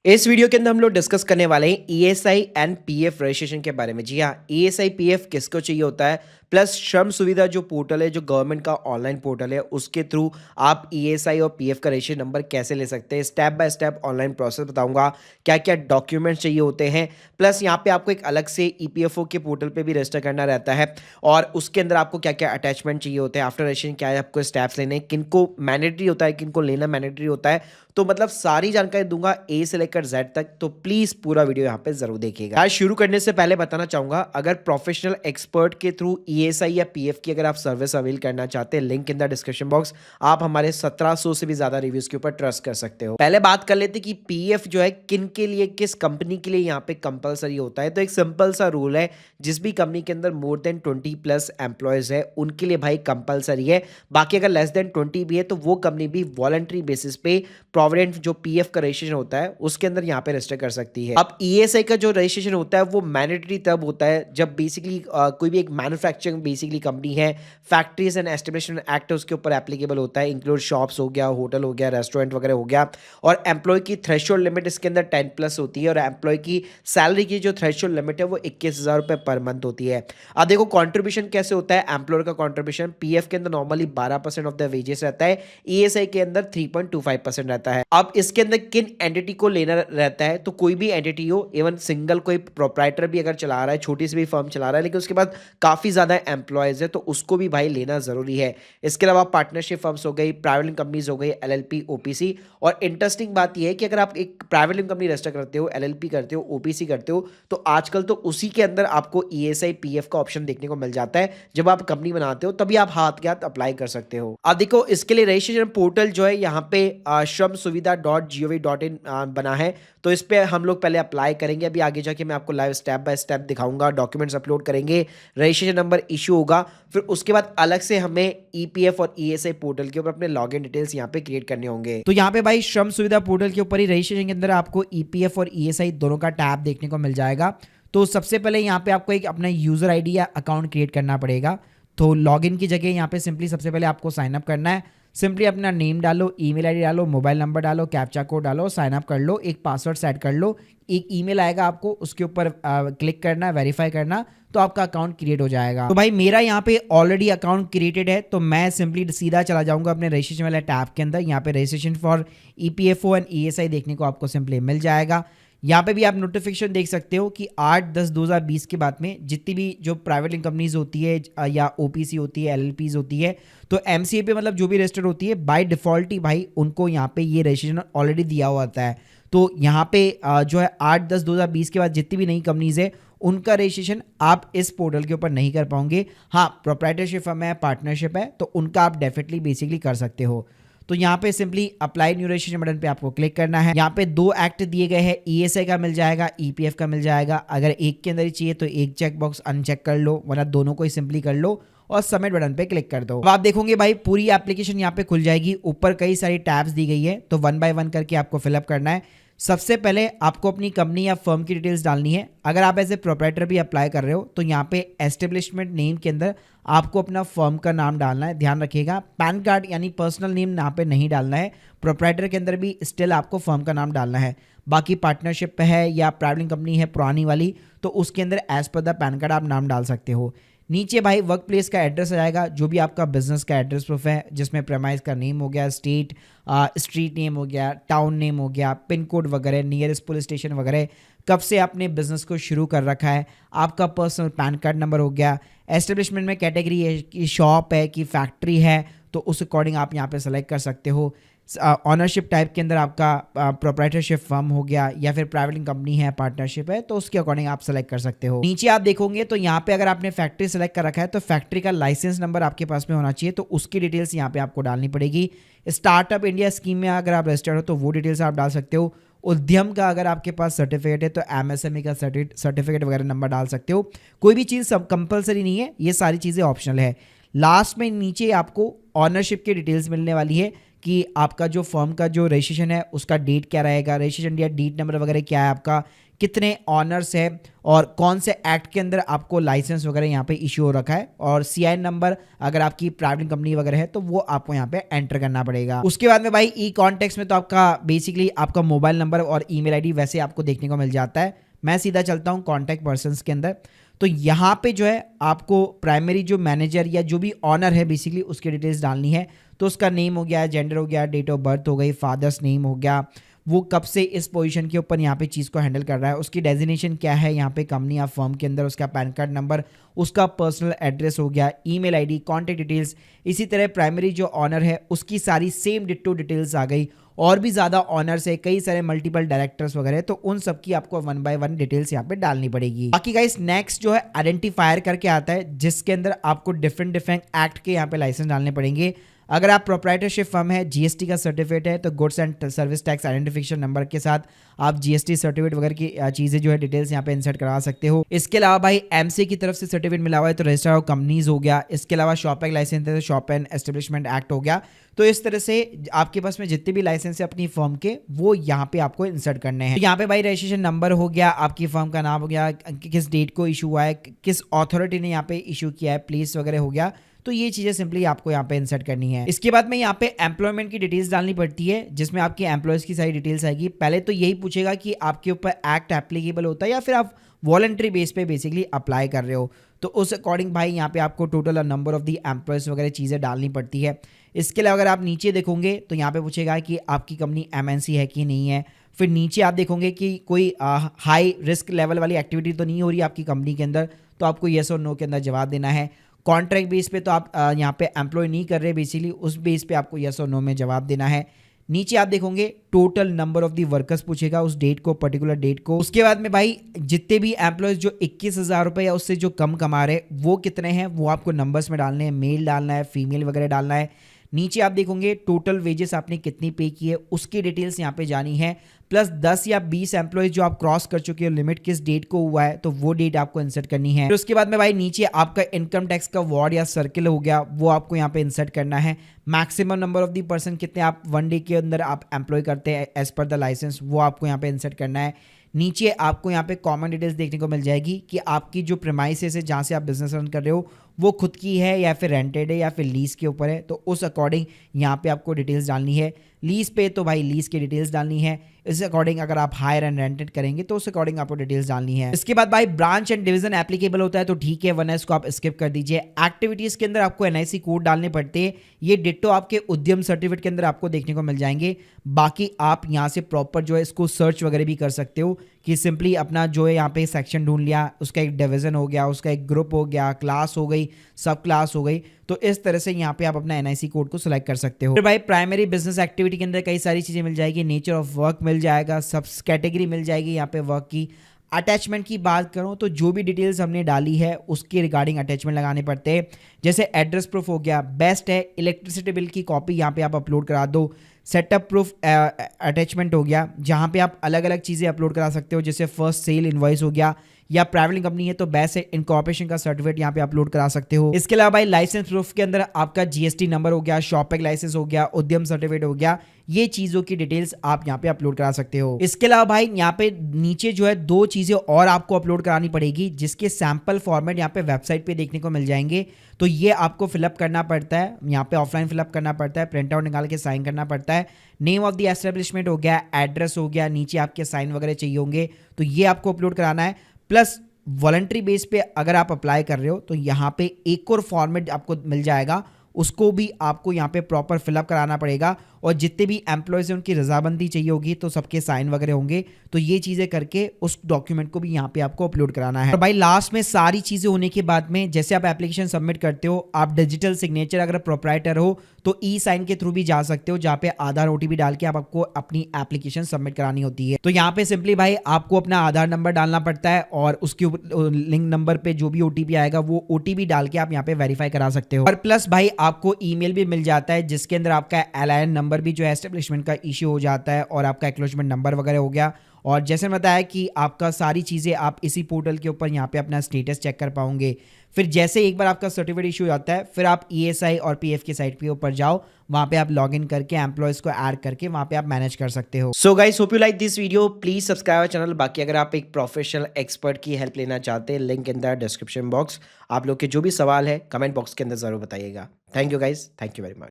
इस वीडियो के अंदर हम लोग डिस्कस करने वाले हैं ईएसआई एंड पीएफ रजिस्ट्रेशन के बारे में। जी हाँ, ईएसआई पीएफ किसको चाहिए होता है, प्लस श्रम सुविधा जो पोर्टल है, जो गवर्नमेंट का ऑनलाइन पोर्टल है, उसके थ्रू आप ईएसआई और पीएफ का रजिस्ट्रेशन नंबर कैसे ले सकते हैं। Step by step online process बताऊंगा, क्या क्या डॉक्यूमेंट्स चाहिए होते हैं। प्लस यहाँ पे आपको एक अलग से ईपीएफओ के पोर्टल पे भी रजिस्टर करना रहता है और उसके अंदर आपको क्या क्या अटैचमेंट चाहिए होते हैं, आफ्टर रजिस्ट्रेशन क्या आपको स्टेप्स लेने हैं, किनको मैंडेटरी होता है, किनको लेना मैंडेटरी होता है। तो मतलब सारी जानकारी दूंगा ए से लेकर जेड तक, तो प्लीज पूरा वीडियो यहाँ पे जरूर देखिएगा। आज शुरू करने से पहले बताना चाहूंगा, अगर प्रोफेशनल एक्सपर्ट के थ्रू ईएसआई या पीएफ की अगर आप सर्विस अवेल करना चाहते हैं, link in the description box. आप हमारे 1700 से भी ज्यादा रिव्यूज के ऊपर ट्रस्ट कर सकते हो। पहले बात कर लेते कि पीएफ जो है किन के लिए, किस कंपनी के लिए यहाँ पे कंपलसरी होता है। तो एक सिंपल सा रूल है, जिस भी कंपनी के अंदर मोर देन 20+ एम्प्लॉयज है उनके लिए भाई कंपलसरी है। बाकी अगर लेस देन 20 भी है तो वो कंपनी भी वॉलंटरी बेसिस पे प्रोविडेंट जो पीएफ का रजिस्ट्रेशन होता है उसके अंदर यहाँ पे रजिस्टर कर सकती है। अब ईएसआई का जो रजिस्ट्रेशन होता है वो मैंडेटरी तब होता है जब बेसिकली कोई भी एक मैन्युफैक्चरिंग बेसिकली कंपनी है, फैक्ट्रीज एंड एस्टेब्लिशमेंट एक्ट उसके ऊपर एप्लीकेबल होता है, इंक्लूड शॉप्स हो गया, होटल हो गया, रेस्टोरेंट वगैरह हो गया। और एम्प्लॉय की थ्रेशोल्ड लिमिट इसके अंदर 10+ होती है और एम्प्लॉय की सैलरी की जो थ्रेशोल्ड लिमिट है वो 21,000 रुपये पर मंथ होती है। अब देखो कॉन्ट्रीब्यूशन कैसे होता है। एम्प्लॉयर का कॉन्ट्रीब्यूशन पीएफ के अंदर नॉर्मली 12% ऑफ द वेजेस रहता है, ईएसआई के अंदर 3.25% रहता है। अब इसके अंदर किन एंटिटी को लेना रहता है, तो कोई भी एंटिटी हो, इवन सिंगल कोई प्रोप्राइटर भी अगर चला रहा है, छोटी सी भी फर्म चला रहा है, लेकिन उसके बाद काफी ज्यादा एम्प्लॉयज है, तो उसको भी भाई लेना जरूरी है। इसके अलावा पार्टनरशिप फर्म्स हो गई, प्राइवेट कंपनीज हो गई, एलएलपी, ओपीसी। और इंटरेस्टिंग बात यह है कि अगर आप एक प्राइवेट कंपनी रजिस्टर करते हो, एलएलपी करते हो, ओपीसी करते हो, तो आजकल तो उसी के अंदर आपको ईएसआई पीएफ का ऑप्शन देखने को मिल जाता है। जब आप कंपनी बनाते हो तभी आप हाथ के हाथ अप्लाई कर सकते हो। अब देखो इसके लिए रजिस्ट्रेशन पोर्टल जो है यहाँ पे श्रम सुविधा .gov.in बना है, तो इस पे हम लोग पहले अप्लाई करेंगे। अभी आगे जाके मैं आपको लाइव स्टेप बाय स्टेप दिखाऊंगा, डॉक्यूमेंट्स अपलोड करेंगे, रजिस्ट्रेशन नंबर इशू होगा, फिर उसके बाद अलग से हमें ईपीएफ और ईएसआई पोर्टल के ऊपर अपने लॉगिन डिटेल्स यहाँ पे क्रिएट करने होंगे। तो यहाँ पे भाई श्रम सुविधा पोर्टल के ऊपर ही रजिस्ट्रेशन के अंदर आपको ईपीएफ और ईएसआई दोनों का टैब देखने को मिल जाएगा। तो सबसे पहले यहाँ पे आपको एक अपना यूजर आईडी या अकाउंट क्रिएट करना पड़ेगा। तो लॉगिन की जगह यहाँ पे सिंपली सबसे पहले आपको साइन अप करना है। सिंपली अपना नेम डालो, ईमेल आईडी डालो, मोबाइल नंबर डालो, कैप्चा कोड डालो, साइन अप कर लो, एक पासवर्ड सेट कर लो, एक ईमेल आएगा आपको, उसके ऊपर क्लिक करना, वेरीफाई करना, तो आपका अकाउंट क्रिएट हो जाएगा। तो भाई मेरा यहाँ पे ऑलरेडी अकाउंट क्रिएटेड है, तो मैं सिंपली सीधा चला जाऊंगा अपने रजिस्ट्रेशन वाले टैब के अंदर। यहाँ पे registration for EPFO and ESI देखने को आपको सिंपली मिल जाएगा। यहाँ पे भी आप नोटिफिकेशन देख सकते हो कि 8/10/2020 के बाद में जितनी भी जो प्राइवेट कंपनीज होती है या ओपीसी होती है, एलएलपीज होती है, तो एमसीए पे मतलब जो भी रजिस्टर होती है बाय डिफॉल्ट ही भाई उनको यहाँ पे ये रजिस्ट्रेशन ऑलरेडी दिया हुआ होता है। तो यहाँ पे जो है 8/10/2020 के बाद जितनी भी नई कंपनीज है उनका रजिस्ट्रेशन आप इस पोर्टल के ऊपर नहीं कर पाओगे। हाँ, प्रोप्राइटरशिप फर्म है, पार्टनरशिप है, तो उनका आप डेफिनेटली बेसिकली कर सकते हो। तो यहाँ पे simply apply new registration button पे आपको क्लिक करना है। यहाँ पे 2 एक्ट दिए गए हैं, ईएसआई का मिल जाएगा, ईपीएफ का मिल जाएगा। अगर एक के अंदर ही चाहिए तो एक चेक बॉक्स अनचेक कर लो, वरना दोनों को ही सिंपली कर लो और सबमिट बटन पे क्लिक कर दो। अब आप देखोगे भाई पूरी एप्लीकेशन यहाँ पे खुल जाएगी। ऊपर कई सारी टैब्स दी गई है, तो 1 बाय 1 करके आपको फिलअप करना है। सबसे पहले आपको अपनी कंपनी या फर्म की डिटेल्स डालनी है। अगर आप एज ए प्रोप्राइटर भी अप्लाई कर रहे हो तो यहाँ पे एस्टेब्लिशमेंट नेम के अंदर आपको अपना फर्म का नाम डालना है। ध्यान रखिएगा, पैन कार्ड यानी पर्सनल नेम यहाँ पे नहीं डालना है। प्रोप्राइटर के अंदर भी स्टिल आपको फर्म का नाम डालना है। बाकी पार्टनरशिप है या प्राइवेट कंपनी है पुरानी वाली, तो उसके अंदर as per the pan card आप नाम डाल सकते हो। नीचे भाई वर्क प्लेस का एड्रेस आ जाएगा, जो भी आपका बिजनेस का एड्रेस प्रूफ है, जिसमें प्रेमाइस का नेम हो गया, स्टेट, स्ट्रीट नेम हो गया, टाउन नेम हो गया, पिन कोड वगैरह, नियरेस्ट पुलिस स्टेशन वगैरह, कब से आपने बिजनेस को शुरू कर रखा है, आपका पर्सनल पैन कार्ड नंबर हो गया, एस्टेब्लिशमेंट में कैटेगरी है कि शॉप है कि फैक्ट्री है, तो उस अकॉर्डिंग आप यहाँ पे सेलेक्ट कर सकते हो। ऑनरशिप टाइप के अंदर आपका प्रोप्राइटरशिप फर्म हो गया या फिर प्राइवेट कंपनी है, पार्टनरशिप है, तो उसके अकॉर्डिंग आप सेलेक्ट कर सकते हो। नीचे आप देखोगे तो यहाँ पे अगर आपने फैक्ट्री सेलेक्ट कर रखा है तो फैक्ट्री का लाइसेंस नंबर आपके पास में होना चाहिए, तो उसकी डिटेल्स यहाँ पे आपको डालनी पड़ेगी। स्टार्टअप इंडिया स्कीम में अगर आप रजिस्टर्ड हो तो वो डिटेल्स आप डाल सकते हो। उद्यम का अगर आपके पास सर्टिफिकेट है तो एमएसएमई का सर्टिफिकेट वगैरह नंबर डाल सकते हो। कोई भी चीज़ सब कंपलसरी नहीं है, ये सारी चीज़ें ऑप्शनल है। लास्ट में नीचे आपको ऑनरशिप की डिटेल्स मिलने वाली है कि आपका जो फर्म का जो रजिस्ट्रेशन है उसका डेट क्या रहेगा, रजिस्ट्रेशन या डीड नंबर वगैरह क्या है आपका, कितने ऑनर्स है और कौन से एक्ट के अंदर आपको लाइसेंस वगैरह यहाँ पे इशू हो रखा है, और सीआईएन नंबर अगर आपकी प्राइवेट कंपनी वगैरह है तो वो आपको यहाँ पे एंटर करना पड़ेगा। उसके बाद में भाई ई कॉन्टेक्स्ट में तो आपका बेसिकली आपका मोबाइल नंबर और ईमेल आईडी वैसे आपको देखने को मिल जाता है। मैं सीधा चलता हूँ कॉन्टैक्ट पर्सन्स के अंदर। तो यहाँ पे जो है आपको प्राइमरी जो मैनेजर या जो भी ऑनर है बेसिकली उसकी डिटेल्स डालनी है। तो उसका नेम हो गया, जेंडर हो गया, डेट ऑफ बर्थ हो गई, फादर्स नेम हो गया, वो कब से इस पोजीशन के ऊपर यहाँ पे चीज़ को हैंडल कर रहा है, उसकी डेजिग्नेशन क्या है यहाँ पे कंपनी या फर्म के अंदर, उसका पैन कार्ड नंबर, उसका पर्सनल एड्रेस हो गया, ईमेल आईडी, कॉन्टैक्ट डिटेल्स। इसी तरह प्राइमरी जो ऑनर है उसकी सारी सेम डिट्टो डिटेल्स आ गई। और भी ज़्यादा ऑनर्स है, कई सारे मल्टीपल डायरेक्टर्स वगैरह, तो उन सब की आपको 1 बाय 1 डिटेल्स यहाँ पे डालनी पड़ेगी। बाकी गाइस नेक्स्ट जो है आइडेंटिफायर करके आता है, जिसके अंदर आपको डिफरेंट एक्ट के यहाँ पे लाइसेंस डालने पड़ेंगे। अगर आप प्रोप्राइटरशिप फर्म है, जीएसटी का सर्टिफिकेट है, तो goods and service tax identification number के साथ आप जीएसटी सर्टिफिकेट वगैरह की चीज़ें जो है डिटेल्स यहाँ पे इंसर्ट करा सकते हो। इसके अलावा भाई एमसी की तरफ से सर्टिफिकेट मिला हुआ है तो रजिस्टर ऑफ कंपनीज हो गया। इसके अलावा शॉप एक्ट लाइसेंस है तो शॉप एंड एस्टेब्लिशमेंट एक्ट हो गया। तो इस तरह से आपके पास में जितने भी लाइसेंस है अपनी फर्म के वो यहाँ पे आपको इंसर्ट करने हैं। तो यहाँ पे भाई रजिस्ट्रेशन नंबर हो गया, आपकी फर्म का नाम हो गया, किस डेट को इशू हुआ है, किस अथॉरिटी ने यहाँ पे इशू किया है, प्लेस वगैरह हो गया। तो ये चीजें सिंपली आपको यहाँ पे इंसर्ट करनी है। इसके बाद में यहाँ पे एम्प्लॉयमेंट की डिटेल्स डालनी पड़ती है, जिसमें आपकी एम्प्लॉयज की सारी डिटेल्स आएगी। पहले तो यही पूछेगा कि आपके ऊपर एक्ट एप्लीकेबल होता है या फिर आप वॉलंटरी बेस पे बेसिकली अप्लाई कर रहे हो। तो उस अकॉर्डिंग भाई यहाँ पे आपको total number of the employees वगैरह चीज़ें डालनी पड़ती है। इसके अलावा अगर आप नीचे देखोगे तो यहाँ पे पूछेगा कि आपकी कंपनी एमएनसी है कि नहीं है। फिर नीचे आप देखोगे कि कोई हाई रिस्क लेवल वाली एक्टिविटी तो नहीं हो रही आपकी कंपनी के अंदर, तो आपको येस और नो के अंदर जवाब देना है। कॉन्ट्रैक्ट बेस पे तो आप यहाँ पे एम्प्लॉय नहीं कर रहे बेसिकली, उस बेस पे आपको येस और नो में जवाब देना है। नीचे आप देखोगे total number of the workers पूछेगा, उस डेट को, पर्टिकुलर डेट को। उसके बाद में भाई जितने भी एम्प्लॉयज जो 21,000 रुपये या उससे जो कम कमा रहे वो कितने हैं वो आपको नंबर्स में डालने हैं, मेल डालना है, फीमेल वगैरह डालना है। नीचे आप देखोगे टोटल वेजेस आपने कितनी पे की है उसकी डिटेल्स यहाँ पे जानी है, प्लस 10 या 20 एम्प्लॉयज जो आप क्रॉस कर चुके हो, लिमिट किस डेट को हुआ है तो वो डेट आपको इंसर्ट करनी है। फिर उसके बाद में भाई नीचे आपका इनकम टैक्स का वार्ड या सर्किल हो गया, वो आपको यहाँ पे इंसर्ट करना है। Maximum number of the person कितने आप 1 डे के अंदर आप एम्प्लॉय करते हैं एज पर द लाइसेंस, वो आपको यहाँ पे इंसर्ट करना है। नीचे आपको यहाँ पे कॉमन डिटेल्स देखने को मिल जाएगी कि आपकी जो प्रीमाइसेस है जहाँ से आप बिजनेस रन कर रहे हो वो खुद की है या फिर रेंटेड है या फिर लीज के ऊपर है, तो उस अकॉर्डिंग यहाँ पे आपको डिटेल्स डालनी है। लीज पे तो भाई लीज की डिटेल्स डालनी है, इस अकॉर्डिंग अगर आप हायर एंड रेंटेड करेंगे तो उस अकॉर्डिंग आपको डिटेल्स डालनी है। इसके बाद भाई ब्रांच एंड डिवीजन एप्लीकेबल होता है तो ठीक है, वरना इसको आप स्किप कर दीजिए। एक्टिविटीज के अंदर आपको एनआईसी कोड डालने पड़ते हैं, ये डिट्टो आपके उद्यम सर्टिफिकेट के अंदर आपको देखने को मिल जाएंगे। बाकी आप यहाँ से प्रॉपर जो है इसको सर्च वगैरह भी कर सकते हो कि सिंपली अपना जो है यहाँ पे सेक्शन ढूंढ लिया, उसका एक डिवीजन हो गया, उसका एक ग्रुप हो गया, क्लास हो गई, सब क्लास हो गई, तो इस तरह से यहाँ पे आप अपना एनआईसी कोड को सिलेक्ट कर सकते हो। फिर भाई प्राइमरी बिजनेस एक्टिविटी के अंदर कई सारी चीजें मिल जाएगी, नेचर ऑफ वर्क मिल जाएगा, सब कैटेगरी मिल जाएगी यहाँ पे वर्क की। अटैचमेंट की बात करूं तो जो भी डिटेल्स हमने डाली है उसके रिगार्डिंग अटैचमेंट लगाने पड़ते हैं, जैसे एड्रेस प्रूफ हो गया, बेस्ट है इलेक्ट्रिसिटी बिल की कॉपी यहाँ पे आप अपलोड करा दो। सेटअप प्रूफ अटैचमेंट हो गया, जहाँ पे आप अलग अलग चीज़ें अपलोड करा सकते हो, जैसे फर्स्ट सेल इनवॉइस हो गया, या प्राइवेट कंपनी है तो बेस्ट है इनकॉर्पोरेशन का सर्टिफिकेट यहाँ पे अपलोड करा सकते हो। इसके अलावा भाई लाइसेंस प्रूफ के अंदर आपका जीएसटी नंबर हो गया, शॉप एक्ट लाइसेंस हो गया, उद्यम सर्टिफिकेट हो गया, ये चीजों की डिटेल्स आप यहाँ पे अपलोड करा सकते हो। इसके अलावा भाई यहाँ पे नीचे जो है 2 चीजें और आपको अपलोड करानी पड़ेगी, जिसके सैंपल फॉर्मेट यहाँ पे वेबसाइट पे देखने को मिल जाएंगे। तो ये आपको फिलअप करना पड़ता है, यहाँ पे ऑफलाइन फिलअप करना पड़ता है, प्रिंट आउट निकाल के साइन करना पड़ता है। नेम ऑफ द एस्टेब्लिशमेंट हो गया, एड्रेस हो गया, नीचे आपके साइन वगैरह चाहिए होंगे, तो ये आपको अपलोड कराना है। प्लस वॉलंटरी बेस पे अगर आप अप्लाई कर रहे हो तो यहाँ पे एक और फॉर्मेट आपको मिल जाएगा, उसको भी आपको यहाँ पे प्रॉपर फिलअप कराना पड़ेगा, और जितने भी एम्प्लॉयज़ हैं उनकी रजामंदी चाहिए होगी, तो सबके साइन वगैरह होंगे, तो ये चीज़ें करके उस डॉक्यूमेंट को भी यहाँ पे आपको अपलोड कराना है। तो भाई लास्ट में सारी चीज़ें होने के बाद में जैसे आप एप्लीकेशन सबमिट करते हो, आप डिजिटल सिग्नेचर अगर प्रोप्राइटर हो तो ई साइन के थ्रू भी जा सकते हो, जहाँ पे आधार ओटीपी डाल के आपको अपनी एप्लीकेशन सबमिट करानी होती है। तो यहाँ पे सिंपली भाई आपको अपना आधार नंबर डालना पड़ता है, और उसके लिंक नंबर पे जो भी ओटीपी आएगा वो ओटीपी डाल के आप यहाँ पे वेरीफाई करा सकते हो। और प्लस भाई आपको ईमेल भी मिल जाता है जिसके अंदर आपका एलआईएन नंबर नंबर भी जो है एस्टेब्लिशमेंट का इश्यू हो जाता है और आपका एक्नॉलेजमेंट नंबर वगैरह हो गया। और जैसे मैंने बताया कि आपका सारी चीज़ें आप इसी पोर्टल के ऊपर यहाँ पे अपना स्टेटस चेक कर पाओगे। फिर जैसे एक बार आपका सर्टिफिकेट इशू हो जाता है, फिर आप ईएसआई और पीएफ की साइट के ऊपर जाओ, वहाँ पे आप लॉगिन करके एम्प्लॉयज़ को ऐड करके वहाँ पे आप मैनेज कर सकते हो। So guys, hope you like this video. Please subscribe our channel. बाकी अगर आप एक प्रोफेशनल एक्सपर्ट की हेल्प लेना चाहते हैं, link in the description box. आप लोग के जो भी सवाल है कमेंट बॉक्स के अंदर जरूर बताइएगा। Thank you guys, thank you very much.